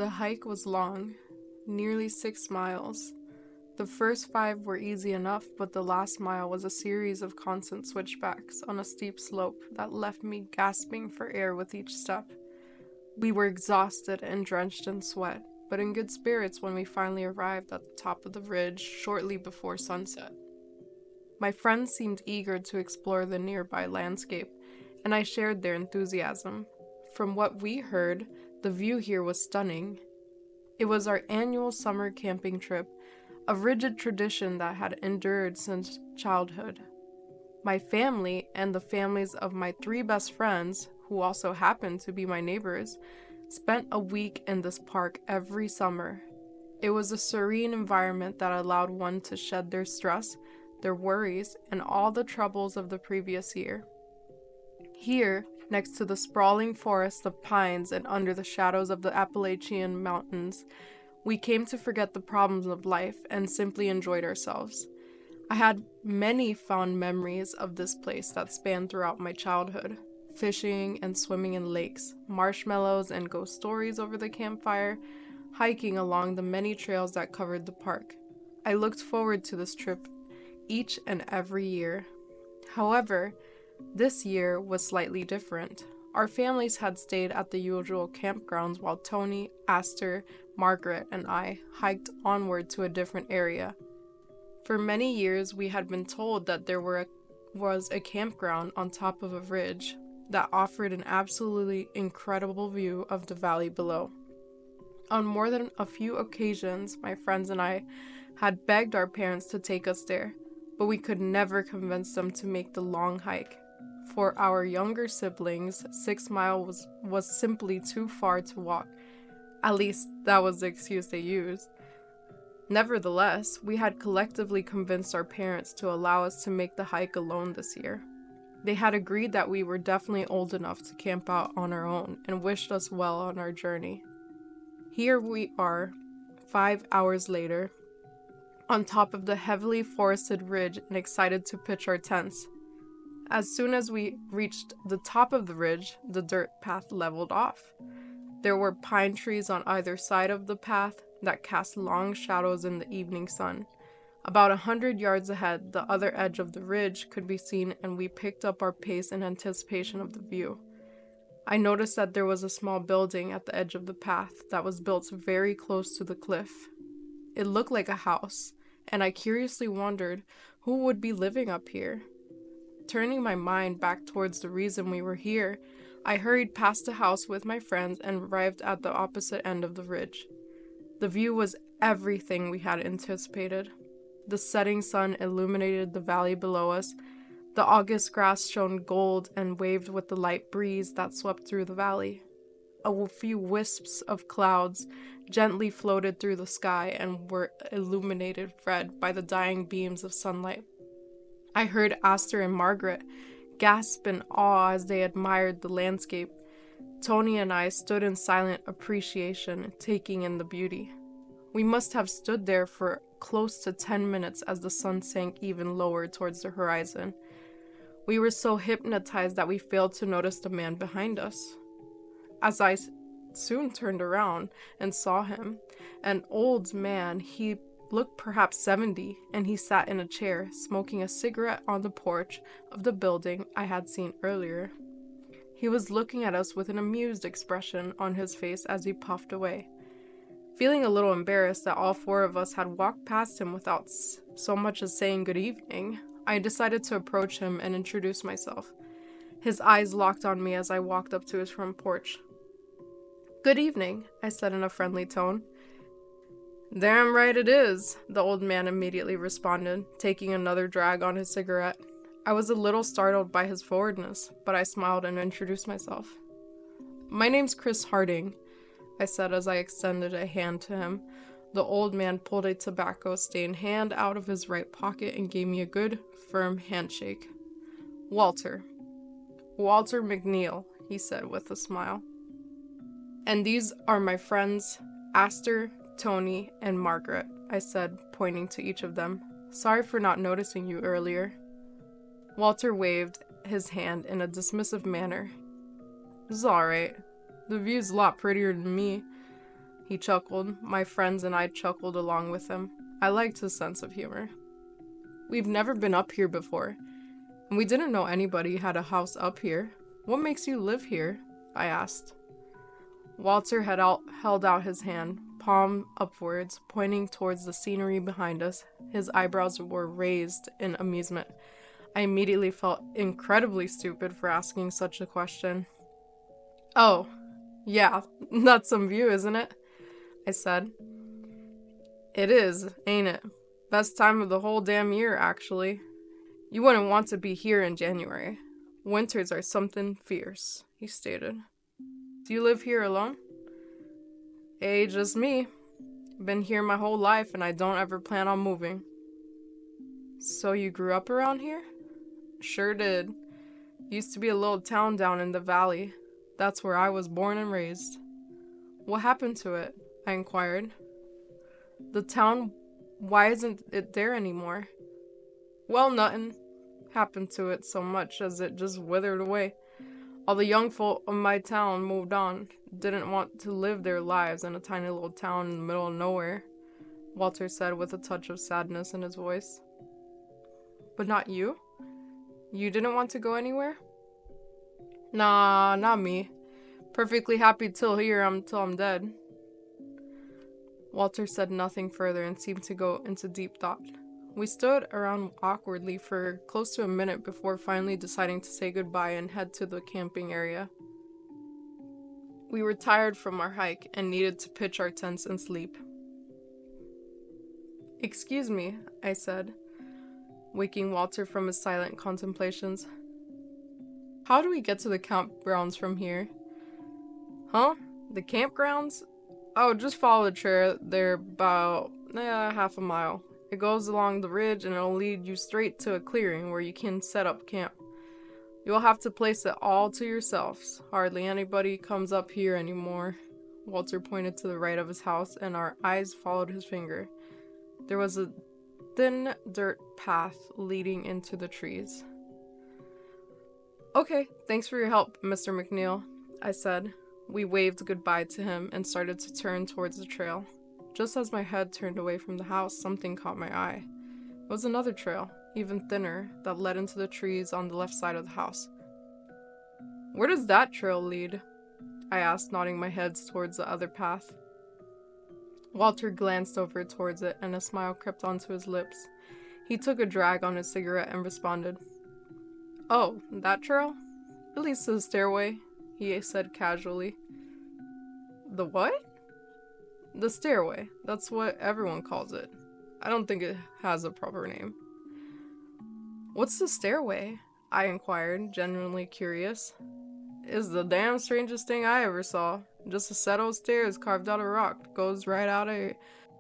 The hike was long, nearly 6 miles. The first 5 were easy enough, but the last mile was a series of constant switchbacks on a steep slope that left me gasping for air with each step. We were exhausted and drenched in sweat, but in good spirits when we finally arrived at the top of the ridge shortly before sunset. My friends seemed eager to explore the nearby landscape, and I shared their enthusiasm. From what we heard, the view here was stunning. It was our annual summer camping trip, a rigid tradition that had endured since childhood. My family and the families of my 3 best friends, who also happened to be my neighbors, spent a week in this park every summer. It was a serene environment that allowed one to shed their stress, their worries, and all the troubles of the previous year. Here, next to the sprawling forest of pines and under the shadows of the Appalachian Mountains, we came to forget the problems of life and simply enjoyed ourselves. I had many fond memories of this place that spanned throughout my childhood. Fishing and swimming in lakes, marshmallows and ghost stories over the campfire, hiking along the many trails that covered the park. I looked forward to this trip each and every year. However, this year was slightly different. Our families had stayed at the usual campgrounds while Tony, Aster, Margaret, and I hiked onward to a different area. For many years, we had been told that there was a campground on top of a ridge that offered an absolutely incredible view of the valley below. On more than a few occasions, my friends and I had begged our parents to take us there, but we could never convince them to make the long hike. For our younger siblings, 6 miles was simply too far to walk. At least, that was the excuse they used. Nevertheless, we had collectively convinced our parents to allow us to make the hike alone this year. They had agreed that we were definitely old enough to camp out on our own and wished us well on our journey. Here we are, 5 hours later, on top of the heavily forested ridge and excited to pitch our tents. As soon as we reached the top of the ridge, the dirt path leveled off. There were pine trees on either side of the path that cast long shadows in the evening sun. About 100 yards ahead, the other edge of the ridge could be seen, and we picked up our pace in anticipation of the view. I noticed that there was a small building at the edge of the path that was built very close to the cliff. It looked like a house, and I curiously wondered who would be living up here. Turning my mind back towards the reason we were here, I hurried past the house with my friends and arrived at the opposite end of the ridge. The view was everything we had anticipated. The setting sun illuminated the valley below us. The August grass shone gold and waved with the light breeze that swept through the valley. A few wisps of clouds gently floated through the sky and were illuminated red by the dying beams of sunlight. I heard Aster and Margaret gasp in awe as they admired the landscape. Tony and I stood in silent appreciation, taking in the beauty. We must have stood there for close to 10 minutes as the sun sank even lower towards the horizon. We were so hypnotized that we failed to notice the man behind us. As I soon turned around and saw him, an old man, he looked perhaps 70, and he sat in a chair, smoking a cigarette on the porch of the building I had seen earlier. He was looking at us with an amused expression on his face as he puffed away. Feeling a little embarrassed that all 4 of us had walked past him without so much as saying good evening, I decided to approach him and introduce myself. His eyes locked on me as I walked up to his front porch. "Good evening," I said in a friendly tone. "Damn right it is," the old man immediately responded, taking another drag on his cigarette. I was a little startled by his forwardness, but I smiled and introduced myself. "My name's Chris Harding," I said as I extended a hand to him. The old man pulled a tobacco-stained hand out of his right pocket and gave me a good, firm handshake. Walter McNeil," he said with a smile. "And these are my friends, Aster, Tony, and Margaret," I said, pointing to each of them. "Sorry for not noticing you earlier." Walter waved his hand in a dismissive manner. "It's alright. The view's a lot prettier than me." He chuckled. My friends and I chuckled along with him. I liked his sense of humor. We've never been up here before, and we didn't know anybody had a house up here. What makes you live here? I asked. Walter held out his hand, palm upwards, pointing towards the scenery behind us. His eyebrows were raised in amusement. I immediately felt incredibly stupid for asking such a question. Oh, yeah, that's some view, isn't it? I said. It is, ain't it? Best time of the whole damn year, actually. You wouldn't want to be here in January. Winters are something fierce, he stated. Do you live here alone? Hey, just me. Been here my whole life and I don't ever plan on moving. So you grew up around here? Sure did. Used to be a little town down in the valley. That's where I was born and raised. What happened to it? I inquired. The town, why isn't it there anymore? Well, nothing happened to it so much as it just withered away. All the young folk of my town moved on, didn't want to live their lives in a tiny little town in the middle of nowhere, Walter said with a touch of sadness in his voice. But not you? You didn't want to go anywhere? Nah, not me. Perfectly happy till I'm dead. Walter said nothing further and seemed to go into deep thought. We stood around awkwardly for close to a minute before finally deciding to say goodbye and head to the camping area. We were tired from our hike and needed to pitch our tents and sleep. Excuse me, I said, waking Walter from his silent contemplations. How do we get to the campgrounds from here? Huh? The campgrounds? Oh, just follow the trail. They're about half a mile. It goes along the ridge and it'll lead you straight to a clearing where you can set up camp. You'll have to place it all to yourselves. Hardly anybody comes up here anymore. Walter pointed to the right of his house and our eyes followed his finger. There was a thin dirt path leading into the trees. Okay, thanks for your help, Mr. McNeil, I said. We waved goodbye to him and started to turn towards the trail. Just as my head turned away from the house, something caught my eye. It was another trail, even thinner, that led into the trees on the left side of the house. Where does that trail lead? I asked, nodding my head towards the other path. Walter glanced over towards it, and a smile crept onto his lips. He took a drag on his cigarette and responded. Oh, that trail? It leads to the stairway, he said casually. The what? The stairway. That's what everyone calls it. I don't think it has a proper name. What's the stairway? I inquired, genuinely curious. It's the damn strangest thing I ever saw. Just a set of stairs carved out of rock. Goes right out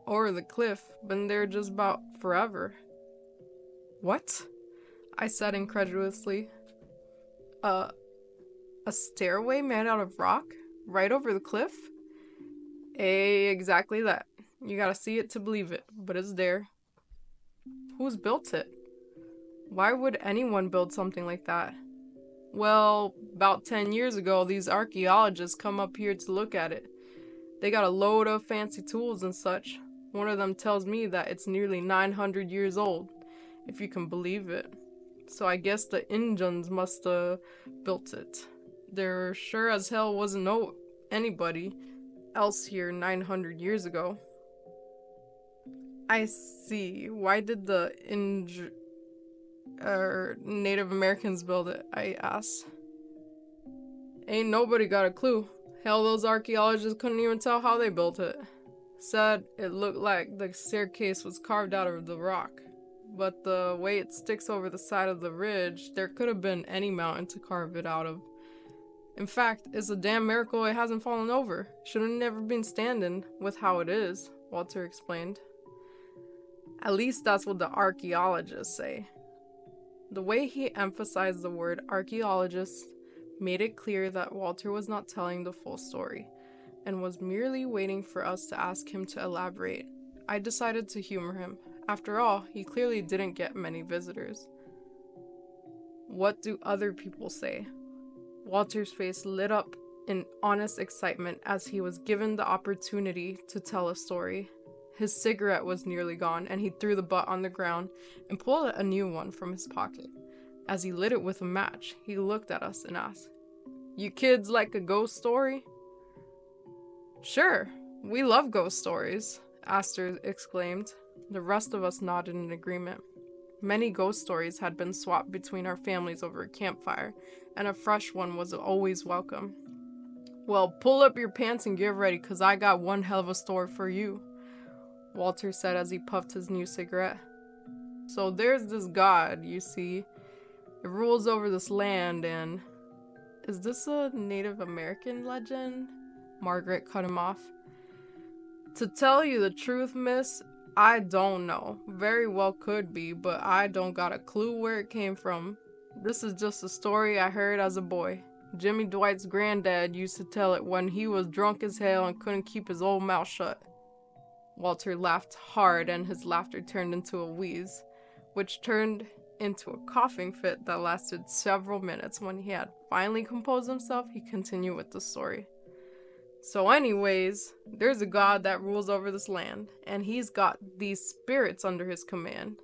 over the cliff. Been there just about forever. What? I said incredulously. A stairway made out of rock? Right over the cliff? Exactly that. You gotta see it to believe it, but it's there. Who's built it? Why would anyone build something like that? Well, about 10 years ago, these archaeologists come up here to look at it. They got a load of fancy tools and such. One of them tells me that it's nearly 900 years old, if you can believe it. So I guess the Injuns must have built it. There sure as hell wasn't anybody else here 900 years ago. I see. Why did the Native Americans build it? I asked. Ain't nobody got a clue. Hell, those archaeologists couldn't even tell how they built it. Said it looked like the staircase was carved out of the rock. But the way it sticks over the side of the ridge, there could have been any mountain to carve it out of. In fact, it's a damn miracle it hasn't fallen over. Should have never been standing with how it is, Walter explained. At least that's what the archaeologists say. The way he emphasized the word archaeologists made it clear that Walter was not telling the full story, and was merely waiting for us to ask him to elaborate. I decided to humor him. After all, he clearly didn't get many visitors. What do other people say? Walter's face lit up in honest excitement as he was given the opportunity to tell a story. His cigarette was nearly gone, and he threw the butt on the ground and pulled a new one from his pocket. As he lit it with a match, he looked at us and asked, "You kids like a ghost story?" "Sure, we love ghost stories," Aster exclaimed. The rest of us nodded in agreement. Many ghost stories had been swapped between our families over a campfire, and a fresh one was always welcome. "Well, pull up your pants and get ready, 'cause I got one hell of a story for you," Walter said as he puffed his new cigarette. "So there's this god, you see. It rules over this land, and..." "Is this a Native American legend?" Margaret cut him off. "To tell you the truth, miss, I don't know. Very well could be, but I don't got a clue where it came from. This is just a story I heard as a boy. Jimmy Dwight's granddad used to tell it when he was drunk as hell and couldn't keep his old mouth shut." Walter laughed hard, and his laughter turned into a wheeze, which turned into a coughing fit that lasted several minutes. When he had finally composed himself, he continued with the story. "So anyways, there's a god that rules over this land, and he's got these spirits under his command.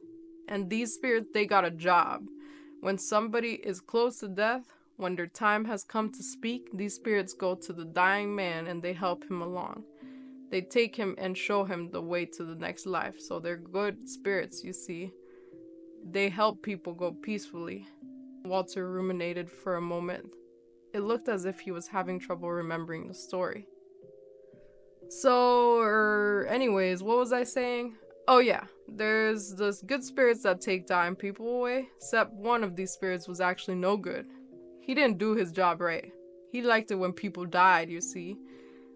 And these spirits, they got a job. When somebody is close to death, when their time has come to speak, these spirits go to the dying man and they help him along. They take him and show him the way to the next life. So they're good spirits, you see. They help people go peacefully." Walter ruminated for a moment. It looked as if he was having trouble remembering the story. Anyways, what was I saying? Oh yeah, there's this good spirits that take dying people away, except one of these spirits was actually no good. He didn't do his job right. He liked it when people died, you see.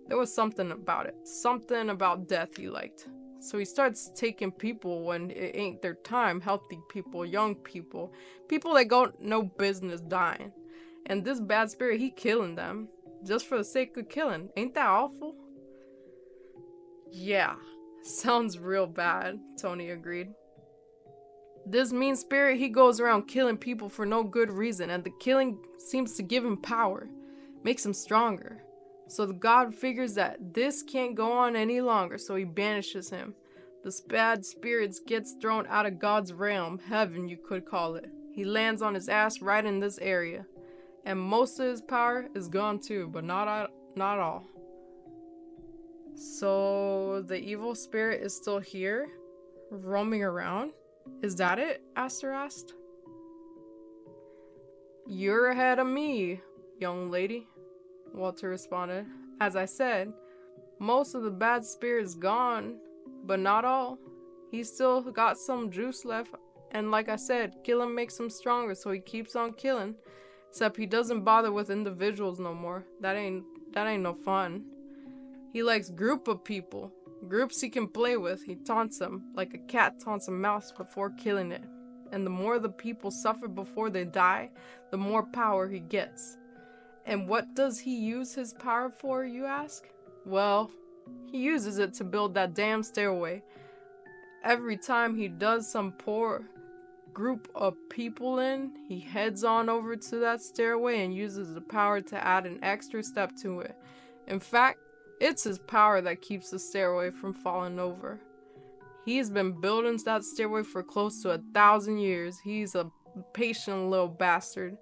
There was something about it. Something about death he liked. So he starts taking people when it ain't their time. Healthy people, young people. People that got no business dying. And this bad spirit, he killing them. Just for the sake of killing. Ain't that awful? "Yeah, sounds real bad," Tony agreed. "This mean spirit, he goes around killing people for no good reason, and the killing seems to give him power. Makes him stronger. So the god figures that this can't go on any longer, so he banishes him. This bad spirit gets thrown out of God's realm, heaven you could call it. He lands on his ass right in this area. And most of his power is gone too, but not all." "So the evil spirit is still here, roaming around? Is that it?" Aster asked. "You're ahead of me, young lady," Walter responded. "As I said, most of the bad spirit's gone, but not all. He's still got some juice left, and like I said, killing makes him stronger, so he keeps on killing. Except he doesn't bother with individuals no more. That ain't no fun. He likes group of people. Groups he can play with. He taunts them, like a cat taunts a mouse before killing it. And the more the people suffer before they die, the more power he gets. And what does he use his power for, you ask? Well, he uses it to build that damn stairway. Every time he does some poor group of people in, he heads on over to that stairway and uses the power to add an extra step to it. In fact, it's his power that keeps the stairway from falling over. He's been building that stairway for close to 1,000 years. He's a patient little bastard.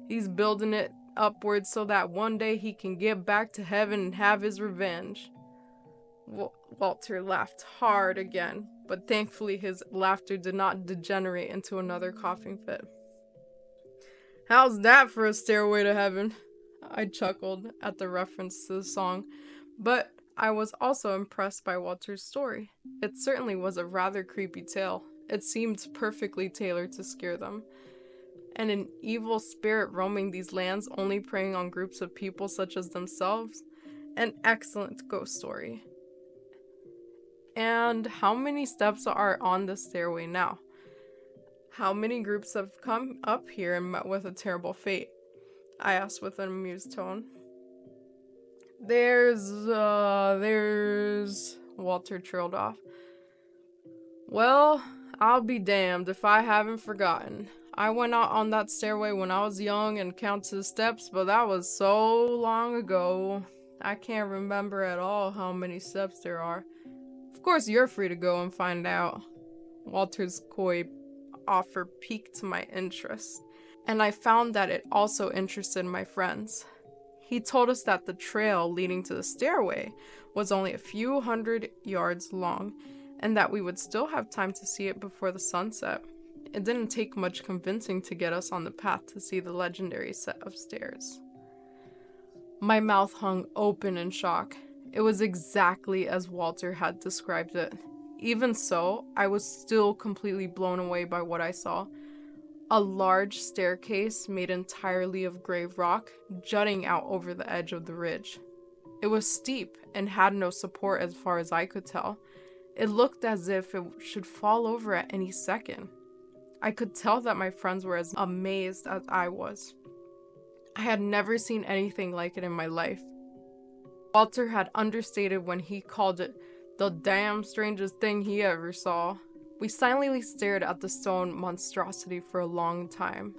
He's building it upwards so that one day he can get back to heaven and have his revenge." Walter laughed hard again, but thankfully his laughter did not degenerate into another coughing fit. "How's that for a stairway to heaven?" I chuckled at the reference to the song, but I was also impressed by Walter's story. It certainly was a rather creepy tale. It seemed perfectly tailored to scare them. And an evil spirit roaming these lands, only preying on groups of people such as themselves? An excellent ghost story. "And how many steps are on the stairway now? How many groups have come up here and met with a terrible fate?" I asked with an amused tone. There's, Walter trailed off. "Well, I'll be damned if I haven't forgotten. I went out on that stairway when I was young and counted steps, but that was so long ago. I can't remember at all how many steps there are. Of course, you're free to go and find out. Walter's coy offer piqued my interest, and I found that it also interested my friends. He told us that the trail leading to the stairway was only a few hundred yards long, and that we would still have time to see it before the sunset. It didn't take much convincing to get us on the path to see the legendary set of stairs. My mouth hung open in shock. It was exactly as Walter had described it. Even so, I was still completely blown away by what I saw. A large staircase made entirely of gray rock, jutting out over the edge of the ridge. It was steep and had no support as far as I could tell. It looked as if it should fall over at any second. I could tell that my friends were as amazed as I was. I had never seen anything like it in my life. Walter had understated when he called it the damn strangest thing he ever saw. We silently stared at the stone monstrosity for a long time.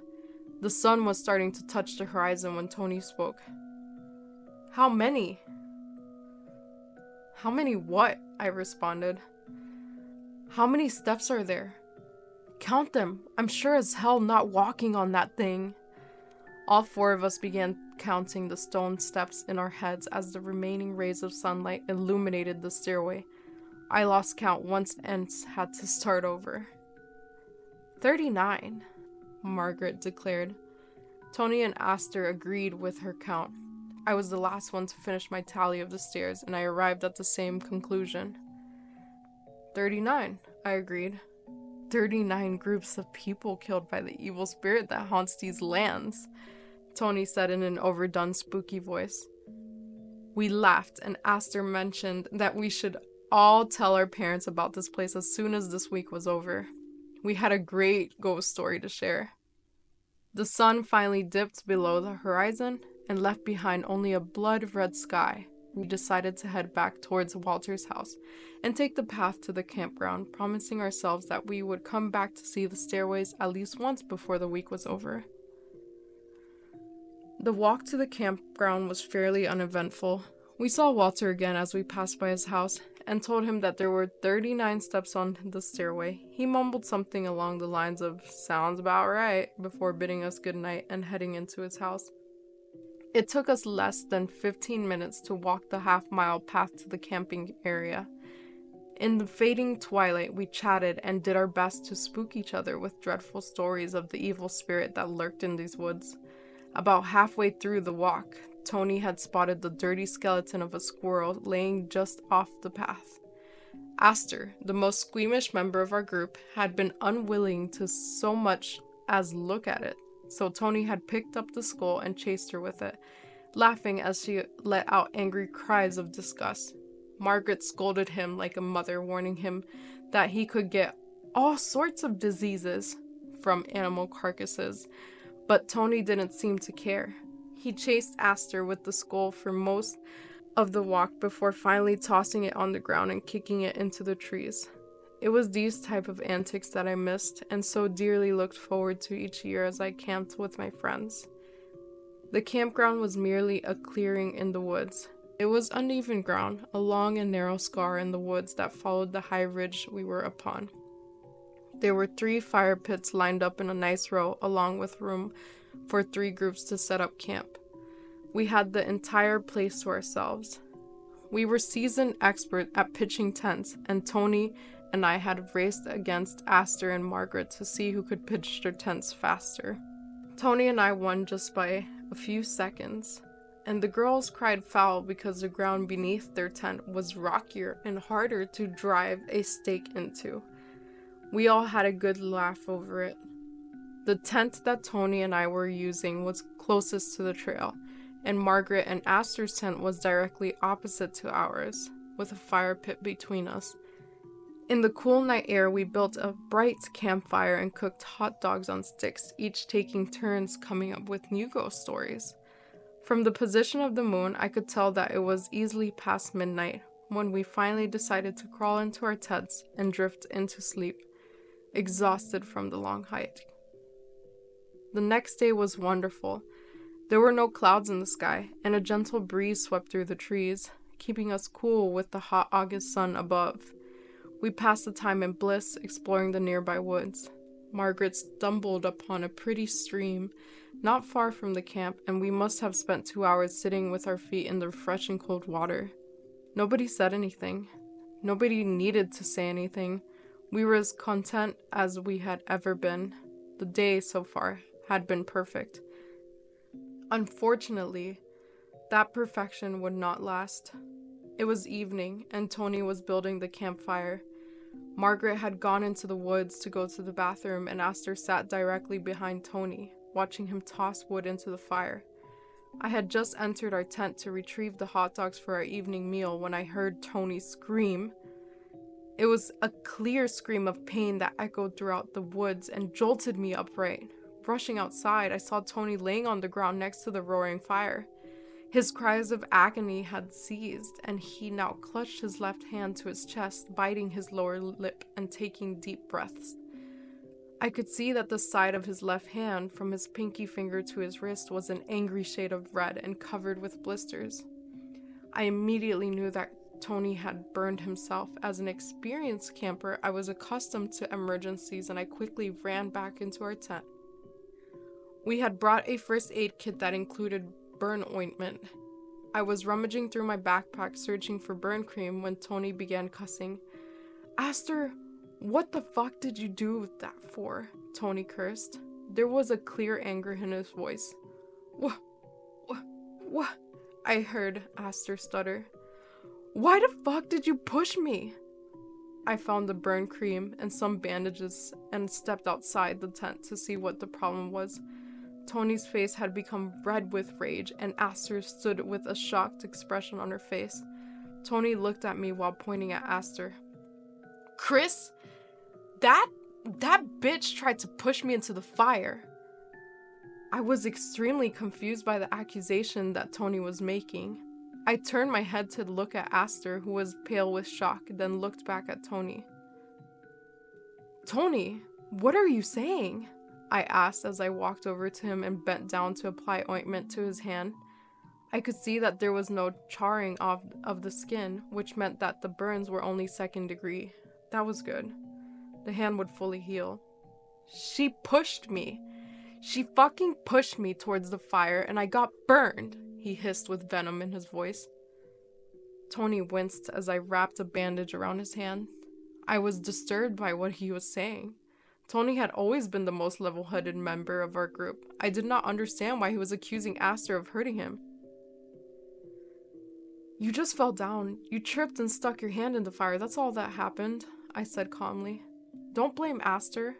The sun was starting to touch the horizon when Tony spoke. How many? How many what? I responded. How many steps are there? Count them. I'm sure as hell not walking on that thing. All four of us began counting the stone steps in our heads as the remaining rays of sunlight illuminated the stairway. I lost count once and had to start over. 39, Margaret declared. Tony and Aster agreed with her count. I was the last one to finish my tally of the stairs, and I arrived at the same conclusion. 39, I agreed. 39 groups of people killed by the evil spirit that haunts these lands, Tony said in an overdone spooky voice. We laughed, and Aster mentioned that we should all tell our parents about this place as soon as this week was over. We had a great ghost story to share. The sun finally dipped below the horizon and left behind only a blood-red sky. We decided to head back towards Walter's house and take the path to the campground, promising ourselves that we would come back to see the stairways at least once before the week was over. The walk to the campground was fairly uneventful. We saw Walter again as we passed by his house and told him that there were 39 steps on the stairway. He mumbled something along the lines of, "Sounds about right," before bidding us goodnight and heading into his house. It took us less than 15 minutes to walk the half-mile path to the camping area. In the fading twilight, we chatted and did our best to spook each other with dreadful stories of the evil spirit that lurked in these woods. About halfway through the walk, Tony had spotted the dirty skeleton of a squirrel laying just off the path. Aster, the most squeamish member of our group, had been unwilling to so much as look at it, so Tony had picked up the skull and chased her with it, laughing as she let out angry cries of disgust. Margaret scolded him like a mother, warning him that he could get all sorts of diseases from animal carcasses, but Tony didn't seem to care. He chased Aster with the skull for most of the walk before finally tossing it on the ground and kicking it into the trees. It was these type of antics that I missed and so dearly looked forward to each year as I camped with my friends. The campground was merely a clearing in the woods. It was uneven ground, a long and narrow scar in the woods that followed the high ridge we were upon. There were 3 fire pits lined up in a nice row, along with room for 3 groups to set up camp. We had the entire place to ourselves. We were seasoned experts at pitching tents, and Tony and I had raced against Aster and Margaret to see who could pitch their tents faster. Tony and I won just by a few seconds, and the girls cried foul because the ground beneath their tent was rockier and harder to drive a stake into. We all had a good laugh over it. The tent that Tony and I were using was closest to the trail, and Margaret and Aster's tent was directly opposite to ours, with a fire pit between us. In the cool night air, we built a bright campfire and cooked hot dogs on sticks, each taking turns coming up with new ghost stories. From the position of the moon, I could tell that it was easily past midnight when we finally decided to crawl into our tents and drift into sleep, exhausted from the long hike. The next day was wonderful. There were no clouds in the sky, and a gentle breeze swept through the trees, keeping us cool with the hot August sun above. We passed the time in bliss, exploring the nearby woods. Margaret stumbled upon a pretty stream not far from the camp, and we must have spent 2 hours sitting with our feet in the refreshing cold water. Nobody said anything. Nobody needed to say anything. We were as content as we had ever been. The day, so far, had been perfect. Unfortunately, that perfection would not last. It was evening, and Tony was building the campfire. Margaret had gone into the woods to go to the bathroom, and Aster sat directly behind Tony, watching him toss wood into the fire. I had just entered our tent to retrieve the hot dogs for our evening meal when I heard Tony scream. It was a clear scream of pain that echoed throughout the woods and jolted me upright. Rushing outside, I saw Tony laying on the ground next to the roaring fire. His cries of agony had ceased, and he now clutched his left hand to his chest, biting his lower lip and taking deep breaths. I could see that the side of his left hand, from his pinky finger to his wrist, was an angry shade of red and covered with blisters. I immediately knew that Tony had burned himself. As an experienced camper, I was accustomed to emergencies, and I quickly ran back into our tent. We had brought a first aid kit that included burn ointment. I was rummaging through my backpack searching for burn cream when Tony began cussing. "Aster, what the fuck did you do that for?" Tony cursed. There was a clear anger in his voice. What? I heard Aster stutter. "Why the fuck did you push me?" I found the burn cream and some bandages and stepped outside the tent to see what the problem was. Tony's face had become red with rage, and Aster stood with a shocked expression on her face. Tony looked at me while pointing at Aster. "Chris, that bitch tried to push me into the fire." I was extremely confused by the accusation that Tony was making. I turned my head to look at Aster, who was pale with shock, then looked back at Tony. "Tony, what are you saying?" I asked as I walked over to him and bent down to apply ointment to his hand. I could see that there was no charring of the skin, which meant that the burns were only 2nd degree. That was good. The hand would fully heal. "She pushed me. She fucking pushed me towards the fire and I got burned," he hissed with venom in his voice. Tony winced as I wrapped a bandage around his hand. I was disturbed by what he was saying. Tony had always been the most level-headed member of our group. I did not understand why he was accusing Aster of hurting him. "You just fell down. You tripped and stuck your hand in the fire. That's all that happened," I said calmly. "Don't blame Aster."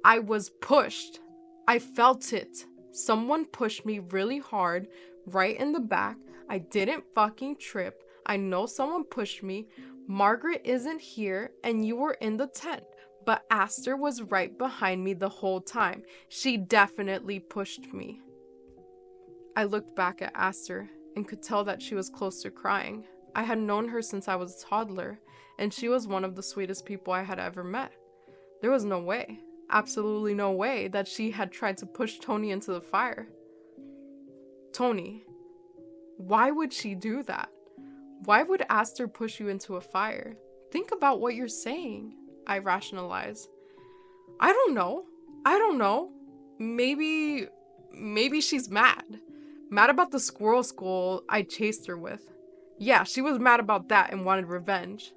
"I was pushed. I felt it. Someone pushed me really hard, right in the back. I didn't fucking trip. I know someone pushed me. Margaret isn't here, and you were in the tent. But Aster was right behind me the whole time. She definitely pushed me." I looked back at Aster and could tell that she was close to crying. I had known her since I was a toddler, and she was one of the sweetest people I had ever met. There was no way, absolutely no way, that she had tried to push Tony into the fire. "Tony, why would she do that? Why would Aster push you into a fire? Think about what you're saying," I rationalized. I don't know. Maybe she's mad. Mad about the squirrel skull I chased her with. Yeah, she was mad about that and wanted revenge."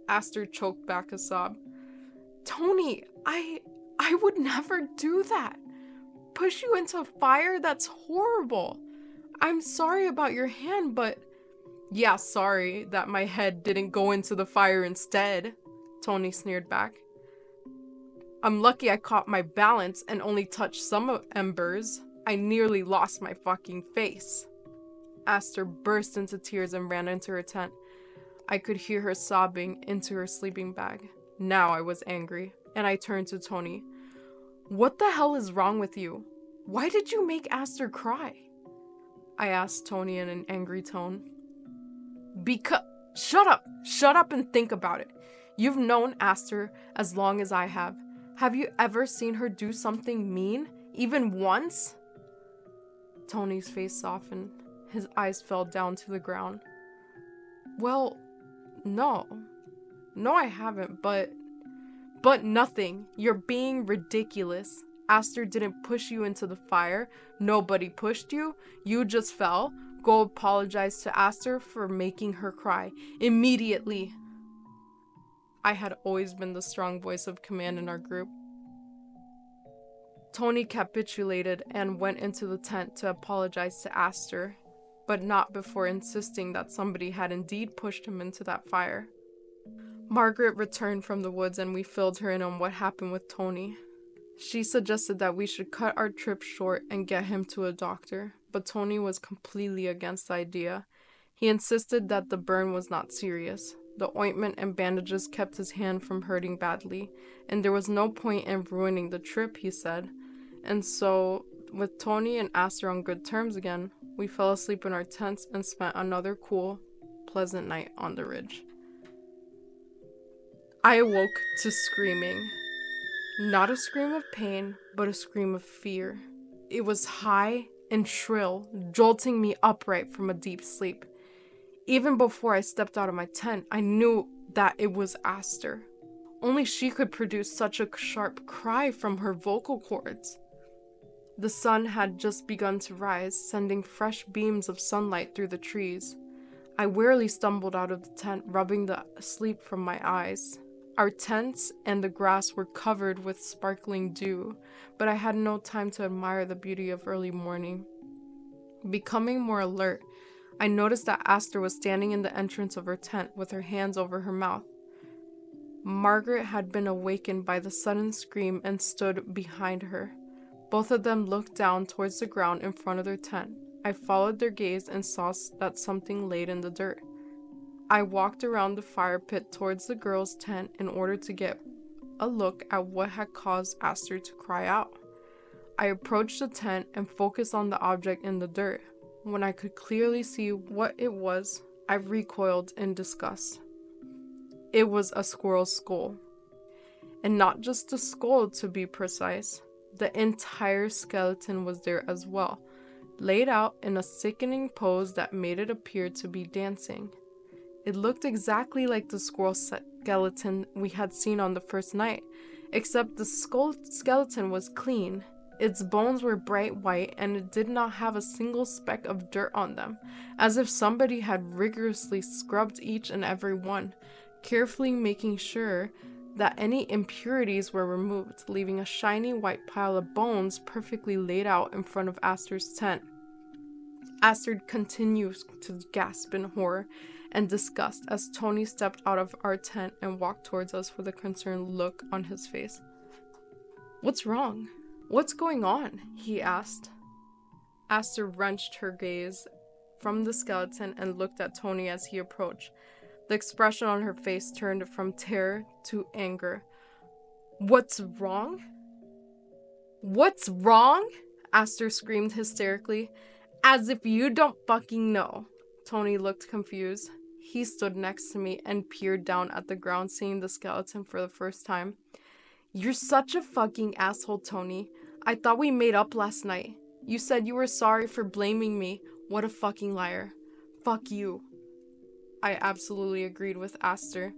Aster choked back a sob. "Tony, I would never do that. Push you into a fire? That's horrible. I'm sorry about your hand, but..." "Yeah, sorry that my head didn't go into the fire instead," Tony sneered back. "I'm lucky I caught my balance and only touched some embers. I nearly lost my fucking face." Aster burst into tears and ran into her tent. I could hear her sobbing into her sleeping bag. Now I was angry, and I turned to Tony. "What the hell is wrong with you? Why did you make Aster cry?" I asked Tony in an angry tone. Shut up and think about it. You've known Aster as long as I have. Have you ever seen her do something mean? Even once? Tony's face softened. His eyes fell down to the ground. Well, no. No, I haven't, but nothing. You're being ridiculous. Aster didn't push you into the fire. Nobody pushed you. You just fell. Go apologize to Aster for making her cry. Immediately. I had always been the strong voice of command in our group. Tony capitulated and went into the tent to apologize to Aster, but not before insisting that somebody had indeed pushed him into that fire. Margaret returned from the woods and we filled her in on what happened with Tony. She suggested that we should cut our trip short and get him to a doctor, but Tony was completely against the idea. He insisted that the burn was not serious. The ointment and bandages kept his hand from hurting badly, and there was no point in ruining the trip, he said. And so, with Tony and Aster on good terms again, we fell asleep in our tents and spent another cool, pleasant night on the ridge. I awoke to screaming. Not a scream of pain, but a scream of fear. It was high and shrill, jolting me upright from a deep sleep. Even before I stepped out of my tent, I knew that it was Aster. Only she could produce such a sharp cry from her vocal cords. The sun had just begun to rise, sending fresh beams of sunlight through the trees. I wearily stumbled out of the tent, rubbing the sleep from my eyes. Our tents and the grass were covered with sparkling dew, but I had no time to admire the beauty of early morning. Becoming more alert, I noticed that Aster was standing in the entrance of her tent with her hands over her mouth. Margaret had been awakened by the sudden scream and stood behind her. Both of them looked down towards the ground in front of their tent. I followed their gaze and saw that something laid in the dirt. I walked around the fire pit towards the girls' tent in order to get a look at what had caused Aster to cry out. I approached the tent and focused on the object in the dirt. When I could clearly see what it was, I recoiled in disgust. It was a squirrel's skull. And not just the skull, to be precise. The entire skeleton was there as well, laid out in a sickening pose that made it appear to be dancing. It looked exactly like the squirrel skeleton we had seen on the first night, except the skeleton was clean. Its bones were bright white and it did not have a single speck of dirt on them, as if somebody had rigorously scrubbed each and every one, carefully making sure that any impurities were removed, leaving a shiny white pile of bones perfectly laid out in front of Aster's tent. Aster continues to gasp in horror and disgust as Tony stepped out of our tent and walked towards us with a concerned look on his face. "What's wrong? What's going on?" he asked. Aster wrenched her gaze from the skeleton and looked at Tony as he approached. The expression on her face turned from terror to anger. "What's wrong? What's wrong?" Aster screamed hysterically. "As if you don't fucking know." Tony looked confused. He stood next to me and peered down at the ground, seeing the skeleton for the first time. "You're such a fucking asshole, Tony. I thought we made up last night. You said you were sorry for blaming me. What a fucking liar. Fuck you." I absolutely agreed with Aster.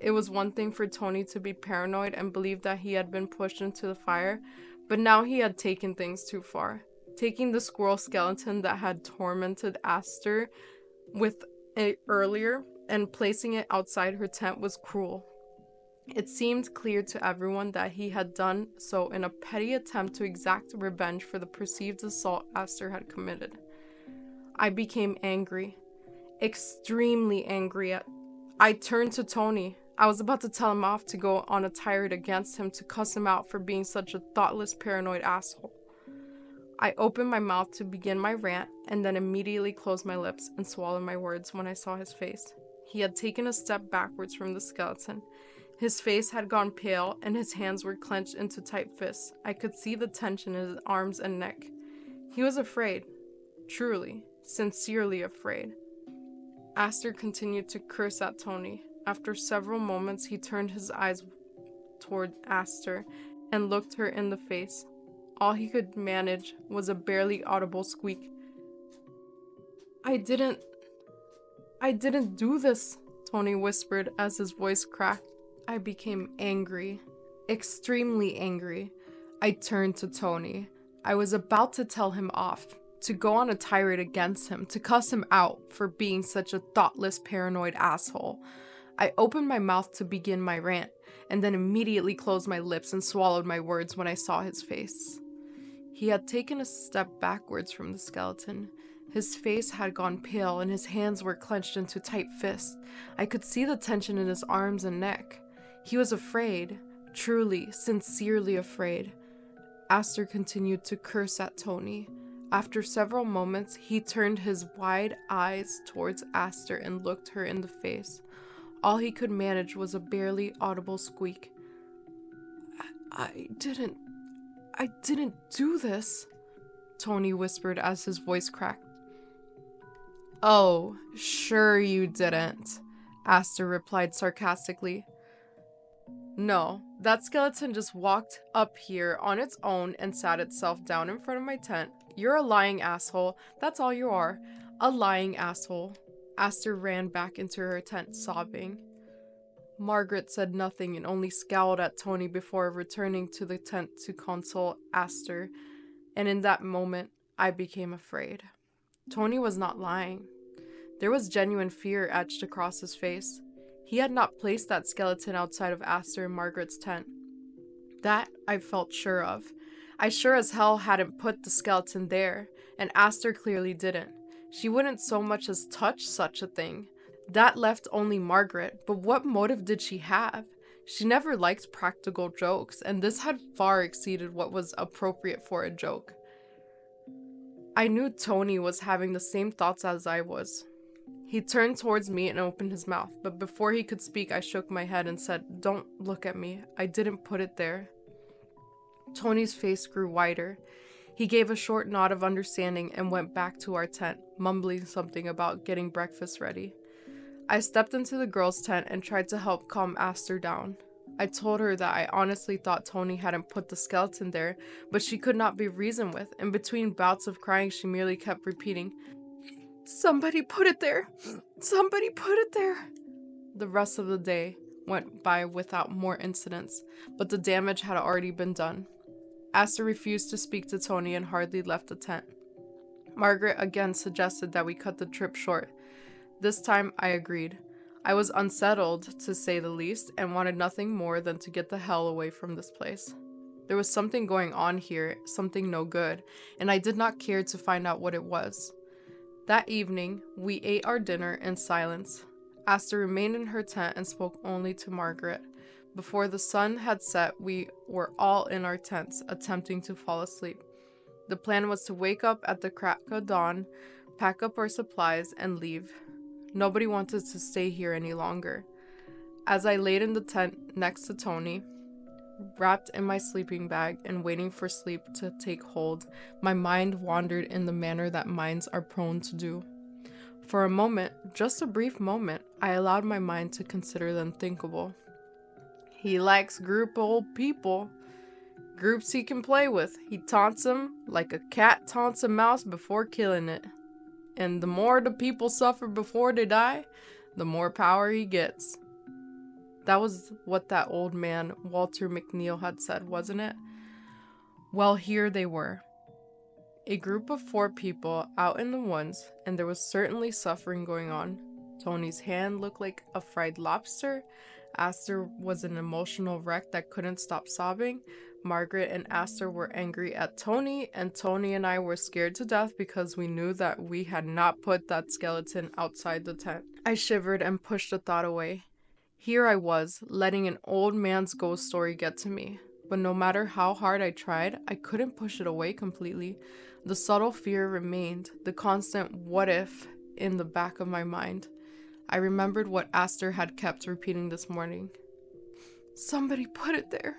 It was one thing for Tony to be paranoid and believe that he had been pushed into the fire, but now he had taken things too far. Taking the squirrel skeleton that had tormented Aster with it earlier and placing it outside her tent was cruel. It seemed clear to everyone that he had done so in a petty attempt to exact revenge for the perceived assault Aster had committed. I became angry. Extremely angry. I turned to Tony. I was about to tell him off to go on a tirade against him to cuss him out for being such a thoughtless, paranoid asshole. I opened my mouth to begin my rant and then immediately closed my lips and swallowed my words when I saw his face. He had taken a step backwards from the skeleton. His face had gone pale and his hands were clenched into tight fists. I could see the tension in his arms and neck. He was afraid. Truly, sincerely afraid. Aster continued to curse at Tony. After several moments, he turned his eyes toward Aster and looked her in the face. All he could manage was a barely audible squeak. I didn't do this, Tony whispered as his voice cracked. I became angry, extremely angry. I turned to Tony. I was about to tell him off, to go on a tirade against him, to cuss him out for being such a thoughtless, paranoid asshole. I opened my mouth to begin my rant, and then immediately closed my lips and swallowed my words when I saw his face. He had taken a step backwards from the skeleton. His face had gone pale and his hands were clenched into tight fists. I could see the tension in his arms and neck. He was afraid, truly, sincerely afraid. Aster continued to curse at Tony. After several moments, he turned his wide eyes towards Aster and looked her in the face. All he could manage was a barely audible squeak. I didn't do this, Tony whispered as his voice cracked. Oh, sure you didn't, Aster replied sarcastically. No, that skeleton just walked up here on its own and sat itself down in front of my tent. You're a lying asshole. That's all you are. A lying asshole. Aster ran back into her tent, sobbing. Margaret said nothing and only scowled at Tony before returning to the tent to console Aster, and in that moment, I became afraid. Tony was not lying. There was genuine fear etched across his face. He had not placed that skeleton outside of Aster and Margaret's tent. That I felt sure of. I sure as hell hadn't put the skeleton there, and Aster clearly didn't. She wouldn't so much as touch such a thing. That left only Margaret, but what motive did she have? She never liked practical jokes, and this had far exceeded what was appropriate for a joke. I knew Tony was having the same thoughts as I was. He turned towards me and opened his mouth, but before he could speak, I shook my head and said, "Don't look at me. I didn't put it there." Tony's face grew whiter. He gave a short nod of understanding and went back to our tent, mumbling something about getting breakfast ready. I stepped into the girls' tent and tried to help calm Aster down. I told her that I honestly thought Tony hadn't put the skeleton there, but she could not be reasoned with. In between bouts of crying, she merely kept repeating, "Somebody put it there! Somebody put it there!" The rest of the day went by without more incidents, but the damage had already been done. Aster refused to speak to Tony and hardly left the tent. Margaret again suggested that we cut the trip short. This time I agreed. I was unsettled, to say the least, and wanted nothing more than to get the hell away from this place. There was something going on here, something no good, and I did not care to find out what it was. That evening, we ate our dinner in silence. Aster remained in her tent and spoke only to Margaret. Before the sun had set, we were all in our tents, attempting to fall asleep. The plan was to wake up at the crack of dawn, pack up our supplies, and leave. Nobody wanted to stay here any longer. As I laid in the tent next to Tony, wrapped in my sleeping bag and waiting for sleep to take hold, my mind wandered in the manner that minds are prone to do. For a moment, just a brief moment, I allowed my mind to consider the unthinkable. He likes group of old people. Groups he can play with. He taunts them like a cat taunts a mouse before killing it. And the more the people suffer before they die, the more power he gets. That was what that old man, Walter McNeil, had said, wasn't it? Well, here they were. A group of 4 people out in the woods, and there was certainly suffering going on. Tony's hand looked like a fried lobster. Aster was an emotional wreck that couldn't stop sobbing. Margaret and Aster were angry at Tony, and Tony and I were scared to death because we knew that we had not put that skeleton outside the tent. I shivered and pushed the thought away. Here I was, letting an old man's ghost story get to me. But no matter how hard I tried, I couldn't push it away completely. The subtle fear remained, the constant what if in the back of my mind. I remembered what Aster had kept repeating this morning. "Somebody put it there."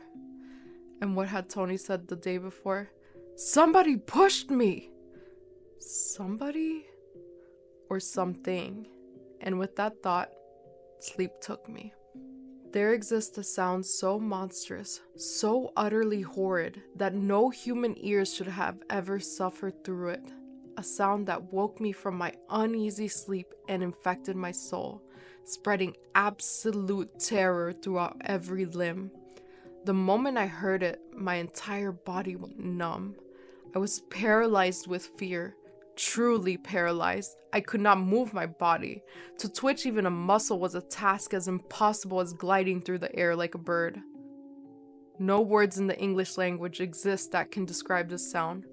And what had Tony said the day before? "Somebody pushed me!" Somebody or something. And with that thought, sleep took me. There exists a sound so monstrous, so utterly horrid, that no human ears should have ever suffered through it. A sound that woke me from my uneasy sleep and infected my soul, spreading absolute terror throughout every limb. The moment I heard it, my entire body went numb. I was paralyzed with fear, truly paralyzed. I could not move my body. To twitch even a muscle was a task as impossible as gliding through the air like a bird. No words in the English language exist that can describe this sound.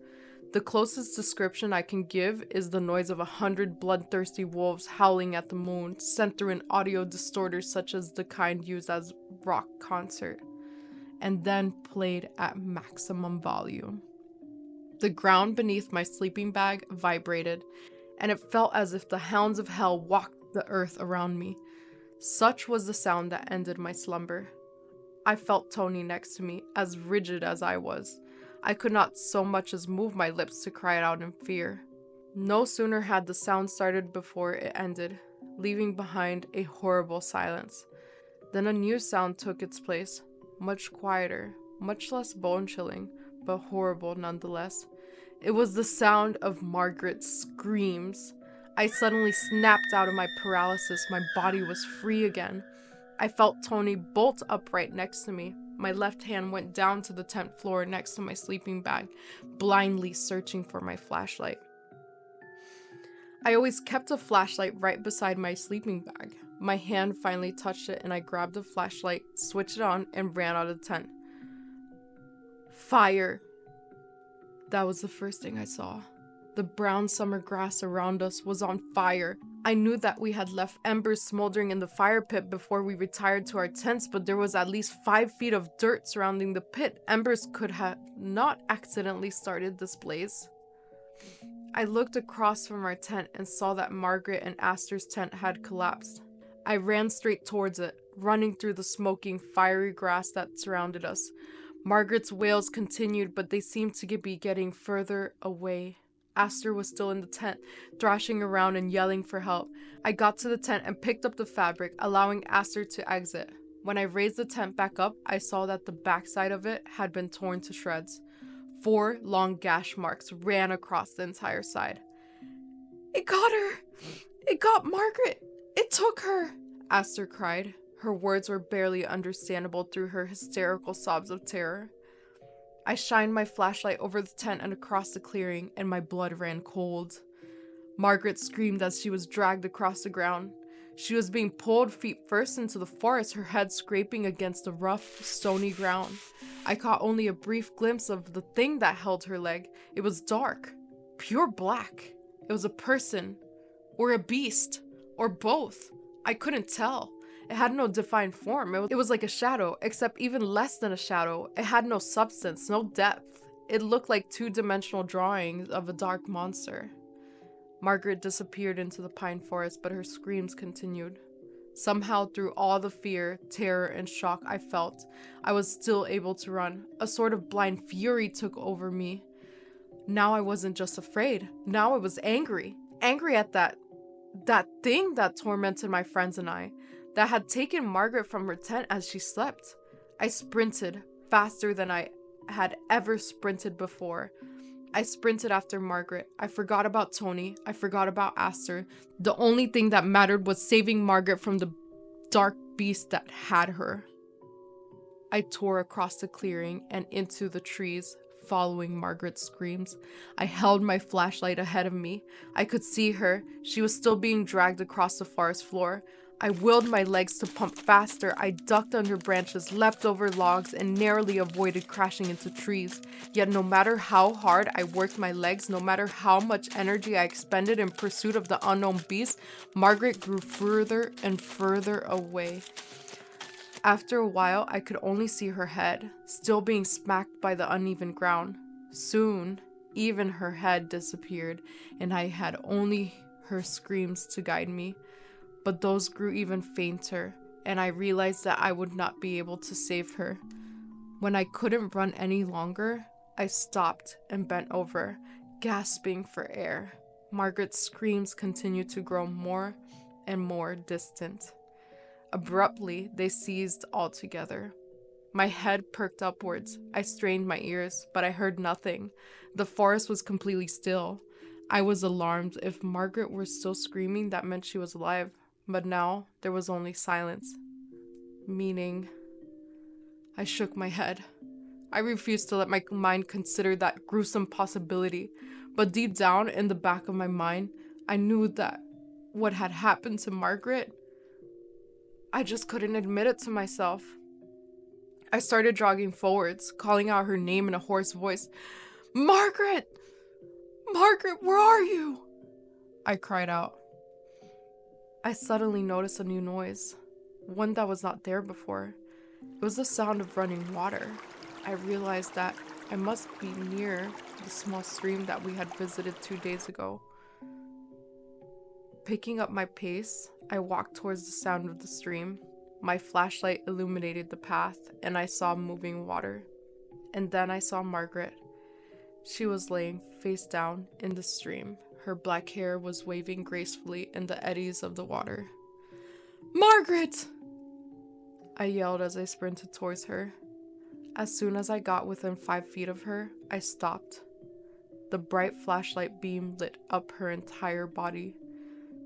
The closest description I can give is the noise of 100 bloodthirsty wolves howling at the moon, sent through an audio distorter such as the kind used as rock concert, and then played at maximum volume. The ground beneath my sleeping bag vibrated, and it felt as if the hounds of hell walked the earth around me. Such was the sound that ended my slumber. I felt Tony next to me, as rigid as I was. I could not so much as move my lips to cry out in fear. No sooner had the sound started before it ended, leaving behind a horrible silence. Then a new sound took its place, much quieter, much less bone-chilling, but horrible nonetheless. It was the sound of Margaret's screams. I suddenly snapped out of my paralysis. My body was free again. I felt Tony bolt upright next to me. My left hand went down to the tent floor next to my sleeping bag, blindly searching for my flashlight. I always kept a flashlight right beside my sleeping bag. My hand finally touched it and I grabbed the flashlight, switched it on, and ran out of the tent. Fire! That was the first thing I saw. The brown summer grass around us was on fire. I knew that we had left embers smoldering in the fire pit before we retired to our tents, but there was at least 5 feet of dirt surrounding the pit. Embers could have not accidentally started this blaze. I looked across from our tent and saw that Margaret and Aster's tent had collapsed. I ran straight towards it, running through the smoking, fiery grass that surrounded us. Margaret's wails continued, but they seemed to be getting further away. Aster was still in the tent, thrashing around and yelling for help. I got to the tent and picked up the fabric, allowing Aster to exit. When I raised the tent back up, I saw that the backside of it had been torn to shreds. 4 long gash marks ran across the entire side. "It got her! It got Margaret! It took her!" Aster cried. Her words were barely understandable through her hysterical sobs of terror. I shined my flashlight over the tent and across the clearing, and my blood ran cold. Margaret screamed as she was dragged across the ground. She was being pulled feet first into the forest, her head scraping against the rough, stony ground. I caught only a brief glimpse of the thing that held her leg. It was dark, pure black. It was a person, or a beast, or both. I couldn't tell. It had no defined form. It was like a shadow, except even less than a shadow. It had no substance, no depth. It looked like 2-dimensional drawings of a dark monster. Margaret disappeared into the pine forest, but her screams continued. Somehow, through all the fear, terror, and shock I felt, I was still able to run. A sort of blind fury took over me. Now I wasn't just afraid. Now I was angry. Angry at that thing that tormented my friends and I, that had taken Margaret from her tent as she slept. I sprinted, faster than I had ever sprinted before. I sprinted after Margaret. I forgot about Tony. I forgot about Aster. The only thing that mattered was saving Margaret from the dark beast that had her. I tore across the clearing and into the trees, following Margaret's screams. I held my flashlight ahead of me. I could see her. She was still being dragged across the forest floor. I willed my legs to pump faster. I ducked under branches, leapt over logs, and narrowly avoided crashing into trees. Yet no matter how hard I worked my legs, no matter how much energy I expended in pursuit of the unknown beast, Margaret grew further and further away. After a while, I could only see her head, still being smacked by the uneven ground. Soon, even her head disappeared, and I had only her screams to guide me. But those grew even fainter, and I realized that I would not be able to save her. When I couldn't run any longer, I stopped and bent over, gasping for air. Margaret's screams continued to grow more and more distant. Abruptly, they ceased altogether. My head perked upwards. I strained my ears, but I heard nothing. The forest was completely still. I was alarmed. If Margaret were still screaming, that meant she was alive. But now, there was only silence. Meaning, I shook my head. I refused to let my mind consider that gruesome possibility. But deep down in the back of my mind, I knew that what had happened to Margaret, I just couldn't admit it to myself. I started jogging forwards, calling out her name in a hoarse voice. Margaret! Margaret, where are you? I cried out. I suddenly noticed a new noise, one that was not there before. It was the sound of running water. I realized that I must be near the small stream that we had visited 2 days ago. Picking up my pace, I walked towards the sound of the stream. My flashlight illuminated the path, and I saw moving water. And then I saw Margaret. She was laying face down in the stream. Her black hair was waving gracefully in the eddies of the water. Margaret! I yelled as I sprinted towards her. As soon as I got within 5 feet of her, I stopped. The bright flashlight beam lit up her entire body.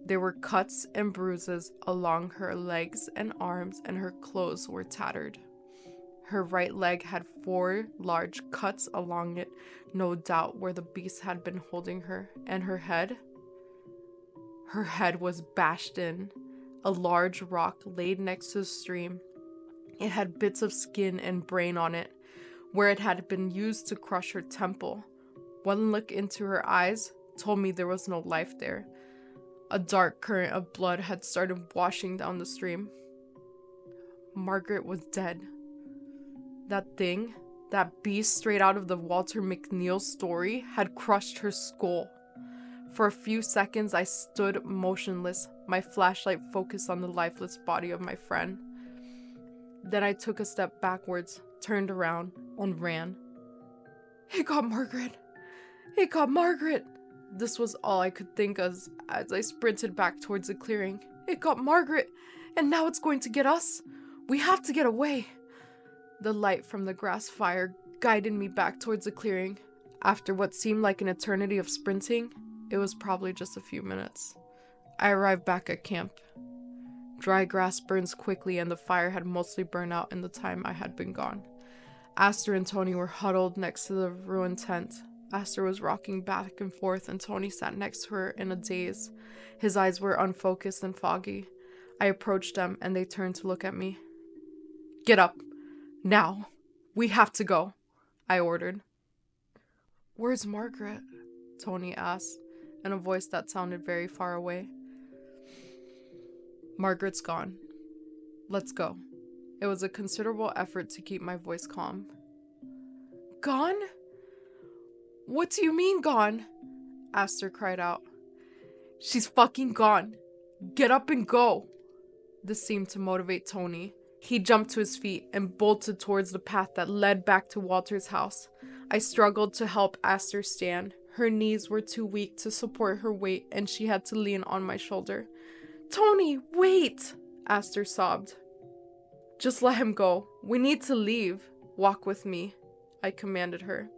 There were cuts and bruises along her legs and arms, and her clothes were tattered. Her right leg had 4 large cuts along it, no doubt where the beast had been holding her. And her head? Her head was bashed in. A large rock laid next to the stream. It had bits of skin and brain on it, where it had been used to crush her temple. One look into her eyes told me there was no life there. A dark current of blood had started washing down the stream. Margaret was dead. That thing, that beast straight out of the Walter McNeil story, had crushed her skull. For a few seconds, I stood motionless, my flashlight focused on the lifeless body of my friend. Then I took a step backwards, turned around, and ran. It got Margaret! It got Margaret! This was all I could think of as I sprinted back towards the clearing. It got Margaret, and now it's going to get us. We have to get away. The light from the grass fire guided me back towards the clearing. After what seemed like an eternity of sprinting, it was probably just a few minutes. I arrived back at camp. Dry grass burns quickly, and the fire had mostly burned out in the time I had been gone. Aster and Tony were huddled next to the ruined tent. Aster was rocking back and forth, and Tony sat next to her in a daze. His eyes were unfocused and foggy. I approached them, and they turned to look at me. Get up. Now. We have to go, I ordered. Where's Margaret? Tony asked, in a voice that sounded very far away. Margaret's gone. Let's go. It was a considerable effort to keep my voice calm. Gone? What do you mean gone? Aster cried out. She's fucking gone. Get up and go. This seemed to motivate Tony. He jumped to his feet and bolted towards the path that led back to Walter's house. I struggled to help Aster stand. Her knees were too weak to support her weight, and she had to lean on my shoulder. Tony, wait! Aster sobbed. Just let him go. We need to leave. Walk with me, I commanded her.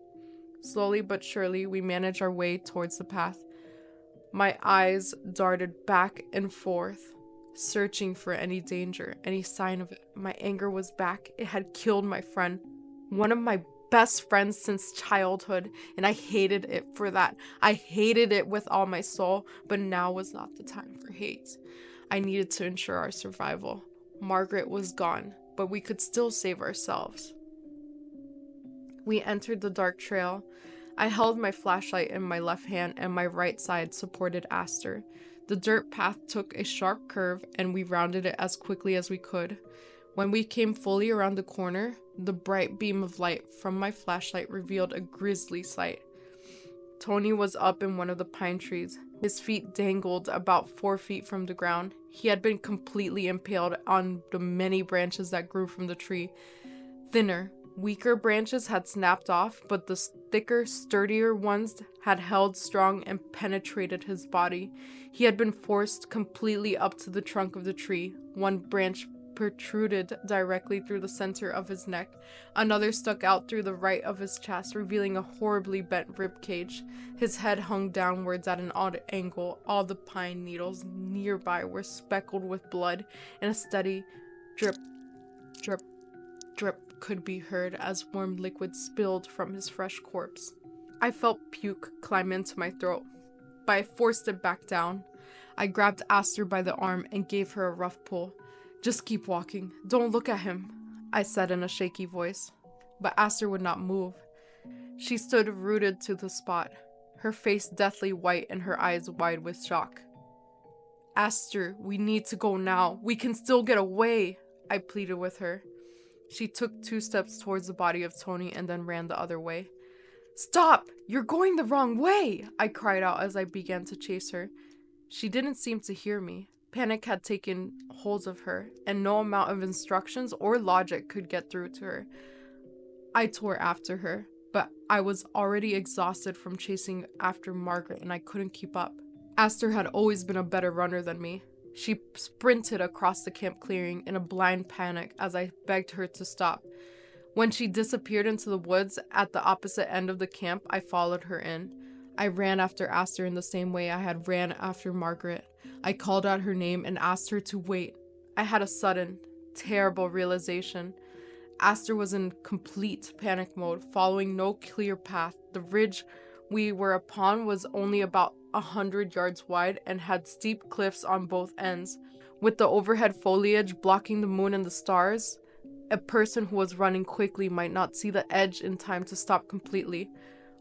Slowly but surely, we managed our way towards the path. My eyes darted back and forth, searching for any danger, any sign of it. My anger was back. It had killed my friend, one of my best friends since childhood, and I hated it for that. I hated it with all my soul, but now was not the time for hate. I needed to ensure our survival. Margaret was gone, but we could still save ourselves. We entered the dark trail. I held my flashlight in my left hand, and my right side supported Aster. The dirt path took a sharp curve, and we rounded it as quickly as we could. When we came fully around the corner, the bright beam of light from my flashlight revealed a grisly sight. Tony was up in one of the pine trees. His feet dangled about 4 feet from the ground. He had been completely impaled on the many branches that grew from the tree. Thinner, weaker branches had snapped off, but the thicker, sturdier ones had held strong and penetrated his body. He had been forced completely up to the trunk of the tree, one branch protruded directly through the center of his neck. Another stuck out through the right of his chest, revealing a horribly bent ribcage. His head hung downwards at an odd angle. All the pine needles nearby were speckled with blood, and a steady drip, drip, drip could be heard as warm liquid spilled from his fresh corpse. I felt puke climb into my throat, but I forced it back down. I grabbed Aster by the arm and gave her a rough pull. "Just keep walking. Don't look at him," I said in a shaky voice. But Aster would not move. She stood rooted to the spot, her face deathly white and her eyes wide with shock. "Aster, we need to go now. We can still get away," I pleaded with her. She took 2 steps towards the body of Tony and then ran the other way. "Stop! You're going the wrong way!" I cried out as I began to chase her. She didn't seem to hear me. Panic had taken hold of her, and no amount of instructions or logic could get through to her. I tore after her, but I was already exhausted from chasing after Margaret and I couldn't keep up. Aster had always been a better runner than me. She sprinted across the camp clearing in a blind panic as I begged her to stop. When she disappeared into the woods at the opposite end of the camp, I followed her in. I ran after Aster in the same way I had ran after Margaret. I called out her name and asked her to wait. I had a sudden, terrible realization. Aster was in complete panic mode, following no clear path. The ridge we were upon was only about 100 yards wide and had steep cliffs on both ends. With the overhead foliage blocking the moon and the stars, a person who was running quickly might not see the edge in time to stop completely.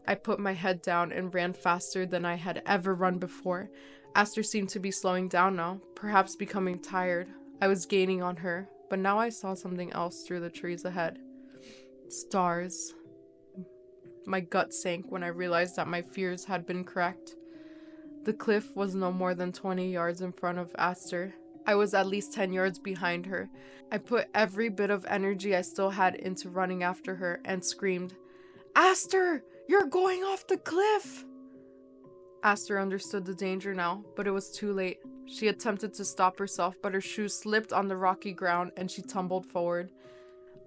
I put my head down and ran faster than I had ever run before. Aster seemed to be slowing down now, perhaps becoming tired. I was gaining on her, but now I saw something else through the trees ahead. Stars. My gut sank when I realized that my fears had been correct. The cliff was no more than 20 yards in front of Aster. I was at least 10 yards behind her. I put every bit of energy I still had into running after her and screamed, "Aster, you're going off the cliff!" Aster understood the danger now, but it was too late. She attempted to stop herself, but her shoes slipped on the rocky ground and she tumbled forward.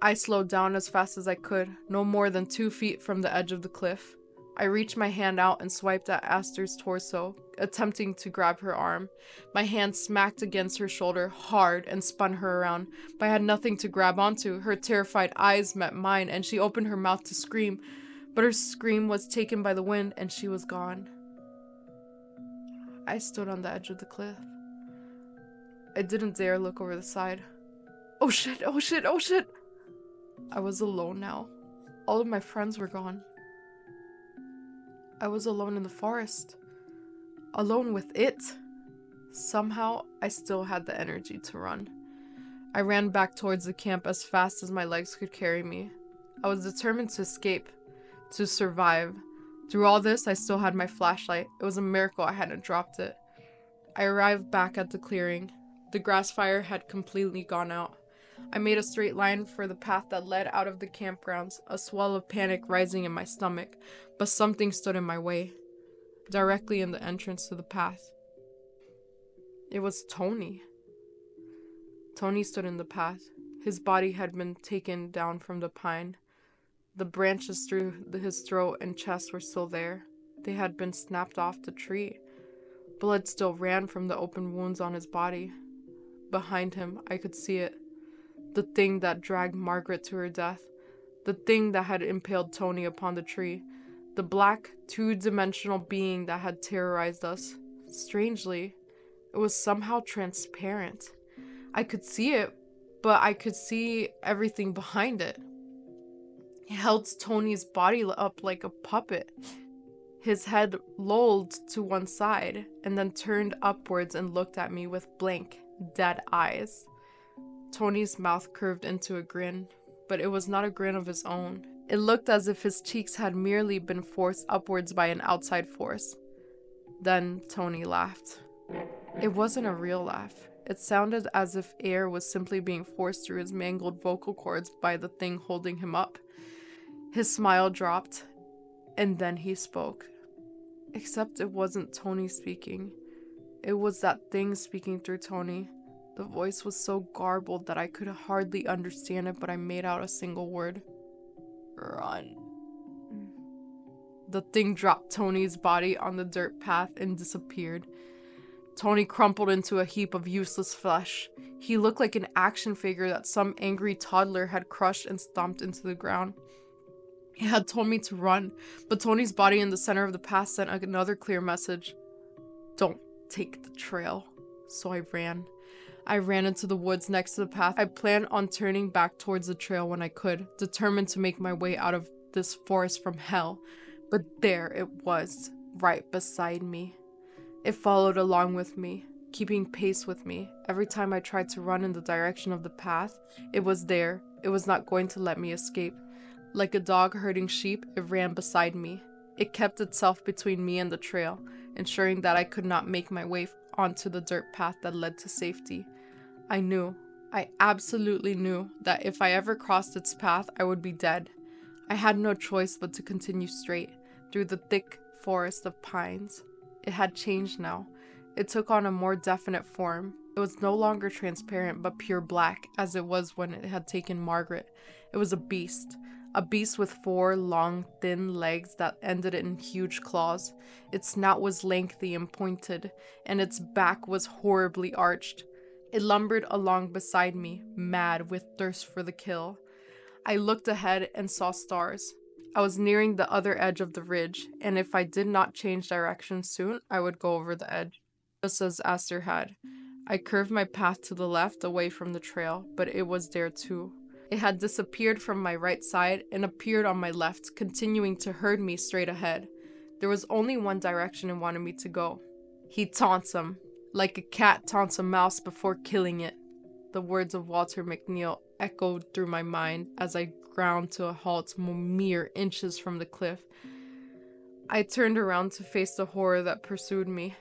I slowed down as fast as I could, no more than 2 feet from the edge of the cliff. I reached my hand out and swiped at Aster's torso, attempting to grab her arm. My hand smacked against her shoulder hard and spun her around, but I had nothing to grab onto. Her terrified eyes met mine and she opened her mouth to scream, but her scream was taken by the wind and she was gone. I stood on the edge of the cliff. I didn't dare look over the side. Oh shit, oh shit, oh shit! I was alone now. All of my friends were gone. I was alone in the forest. Alone with it. Somehow, I still had the energy to run. I ran back towards the camp as fast as my legs could carry me. I was determined to escape, to survive. Through all this, I still had my flashlight. It was a miracle I hadn't dropped it. I arrived back at the clearing. The grass fire had completely gone out. I made a straight line for the path that led out of the campgrounds, a swell of panic rising in my stomach, but something stood in my way, directly in the entrance to the path. It was Tony. Tony stood in the path. His body had been taken down from the pine. The branches through his throat and chest were still there. They had been snapped off the tree. Blood still ran from the open wounds on his body. Behind him, I could see it. The thing that dragged Margaret to her death. The thing that had impaled Tony upon the tree. The black, two-dimensional being that had terrorized us. Strangely, it was somehow transparent. I could see it, but I could see everything behind it. It held Tony's body up like a puppet. His head lolled to one side and then turned upwards and looked at me with blank, dead eyes. Tony's mouth curved into a grin, but it was not a grin of his own. It looked as if his cheeks had merely been forced upwards by an outside force. Then Tony laughed. It wasn't a real laugh. It sounded as if air was simply being forced through his mangled vocal cords by the thing holding him up. His smile dropped, and then he spoke. Except it wasn't Tony speaking. It was that thing speaking through Tony. The voice was so garbled that I could hardly understand it, but I made out a single word. Run. The thing dropped Tony's body on the dirt path and disappeared. Tony crumpled into a heap of useless flesh. He looked like an action figure that some angry toddler had crushed and stomped into the ground. He had told me to run, but Tony's body in the center of the path sent another clear message. Don't take the trail. So I ran. I ran into the woods next to the path. I planned on turning back towards the trail when I could, determined to make my way out of this forest from hell. But there it was, right beside me. It followed along with me, keeping pace with me. Every time I tried to run in the direction of the path, it was there. It was not going to let me escape. Like a dog herding sheep, it ran beside me. It kept itself between me and the trail, ensuring that I could not make my way onto the dirt path that led to safety. I absolutely knew that if I ever crossed its path, I would be dead. I had no choice but to continue straight through the thick forest of pines. It had changed now. It took on a more definite form. It was no longer transparent but pure black, as it was when it had taken Margaret. It was a beast with 4 long, thin legs that ended in huge claws. Its snout was lengthy and pointed, and its back was horribly arched. It lumbered along beside me, mad with thirst for the kill. I looked ahead and saw stars. I was nearing the other edge of the ridge, and if I did not change direction soon, I would go over the edge, just as Aster had. I curved my path to the left away from the trail, but it was there too. It had disappeared from my right side and appeared on my left, continuing to herd me straight ahead. There was only one direction it wanted me to go. He taunts him, like a cat taunts a mouse before killing it. The words of Walter McNeil echoed through my mind as I ground to a halt mere inches from the cliff. I turned around to face the horror that pursued me.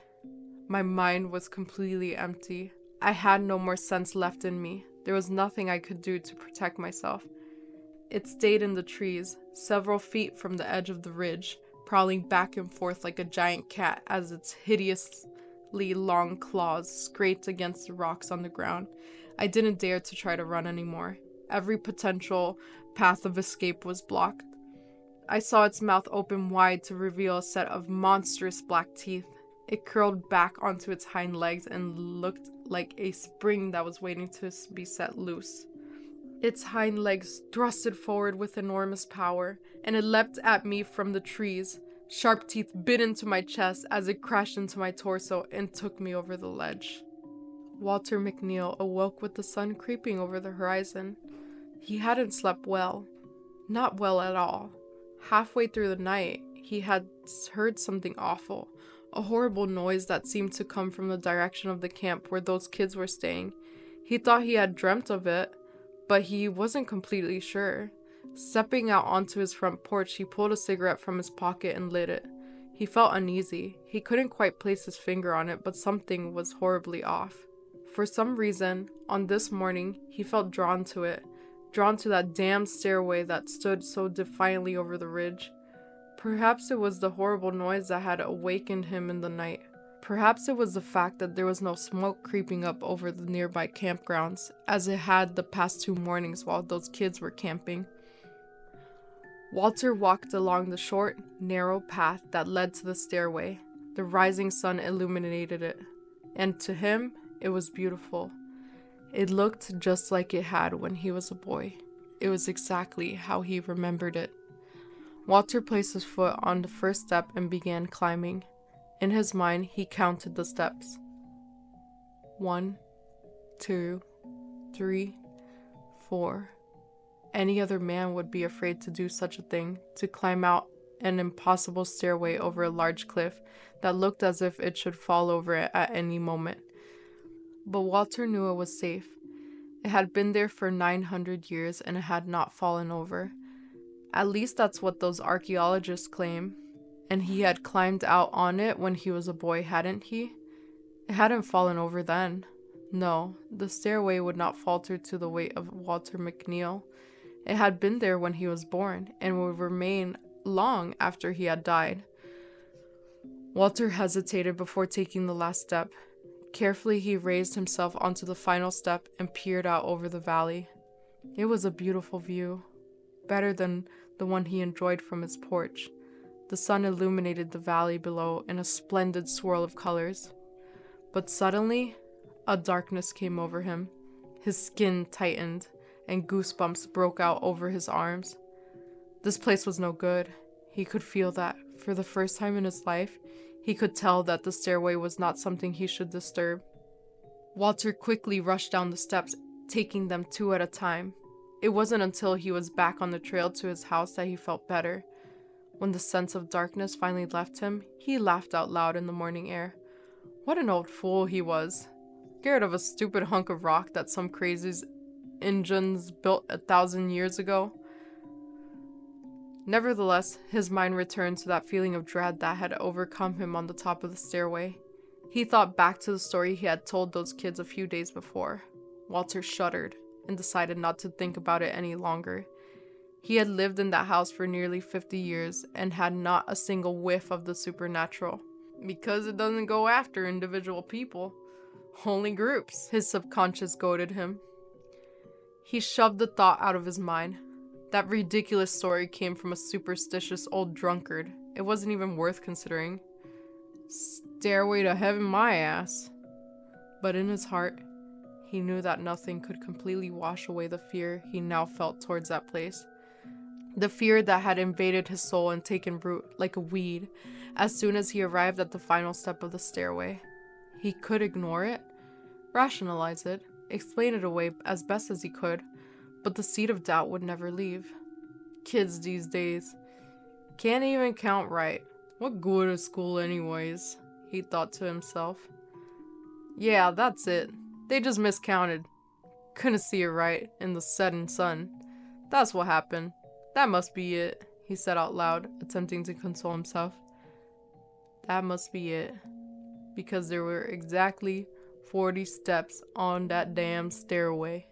My mind was completely empty. I had no more sense left in me. There was nothing I could do to protect myself. It stayed in the trees, several feet from the edge of the ridge, prowling back and forth like a giant cat as its hideously long claws scraped against the rocks on the ground. I didn't dare to try to run anymore. Every potential path of escape was blocked. I saw its mouth open wide to reveal a set of monstrous black teeth. It curled back onto its hind legs and looked like a spring that was waiting to be set loose. Its hind legs thrusted forward with enormous power, and it leapt at me from the trees. Sharp teeth bit into my chest as it crashed into my torso and took me over the ledge. Walter McNeil awoke with the sun creeping over the horizon. He hadn't slept well. Not well at all. Halfway through the night, he had heard something awful. A horrible noise that seemed to come from the direction of the camp where those kids were staying. He thought he had dreamt of it, but he wasn't completely sure. Stepping out onto his front porch, he pulled a cigarette from his pocket and lit it. He felt uneasy. He couldn't quite place his finger on it, but something was horribly off. For some reason, on this morning, he felt drawn to it. Drawn to that damned stairway that stood so defiantly over the ridge. Perhaps it was the horrible noise that had awakened him in the night. Perhaps it was the fact that there was no smoke creeping up over the nearby campgrounds, as it had the past 2 mornings while those kids were camping. Walter walked along the short, narrow path that led to the stairway. The rising sun illuminated it, and to him, it was beautiful. It looked just like it had when he was a boy. It was exactly how he remembered it. Walter placed his foot on the first step and began climbing. In his mind, he counted the steps. 1, 2, 3, 4. Any other man would be afraid to do such a thing, to climb out an impossible stairway over a large cliff that looked as if it should fall over it at any moment. But Walter knew it was safe. It had been there for 900 years and it had not fallen over. At least that's what those archaeologists claim. And he had climbed out on it when he was a boy, hadn't he? It hadn't fallen over then. No, the stairway would not falter to the weight of Walter McNeil. It had been there when he was born and would remain long after he had died. Walter hesitated before taking the last step. Carefully, he raised himself onto the final step and peered out over the valley. It was a beautiful view, better than the one he enjoyed from his porch. The sun illuminated the valley below in a splendid swirl of colors. But suddenly, a darkness came over him. His skin tightened, and goosebumps broke out over his arms. This place was no good. He could feel that. For the first time in his life, he could tell that the stairway was not something he should disturb. Walter quickly rushed down the steps, taking them 2 at a time. It wasn't until he was back on the trail to his house that he felt better. When the sense of darkness finally left him, he laughed out loud in the morning air. What an old fool he was. Scared of a stupid hunk of rock that some crazy Injuns built 1,000 years ago. Nevertheless, his mind returned to that feeling of dread that had overcome him on the top of the stairway. He thought back to the story he had told those kids a few days before. Walter shuddered and decided not to think about it any longer. He had lived in that house for nearly 50 years and had not a single whiff of the supernatural. Because it doesn't go after individual people, only groups, his subconscious goaded him. He shoved the thought out of his mind. That ridiculous story came from a superstitious old drunkard. It wasn't even worth considering. Stairway to heaven, my ass. But in his heart, he knew that nothing could completely wash away the fear he now felt towards that place. The fear that had invaded his soul and taken root like a weed as soon as he arrived at the final step of the stairway. He could ignore it, rationalize it, explain it away as best as he could, but the seed of doubt would never leave. Kids these days can't even count right. What good is school anyways? He thought to himself. Yeah, that's it. They just miscounted. Couldn't see it right in the setting sun. That's what happened. That must be it, he said out loud, attempting to console himself. That must be it. Because there were exactly 40 steps on that damn stairway.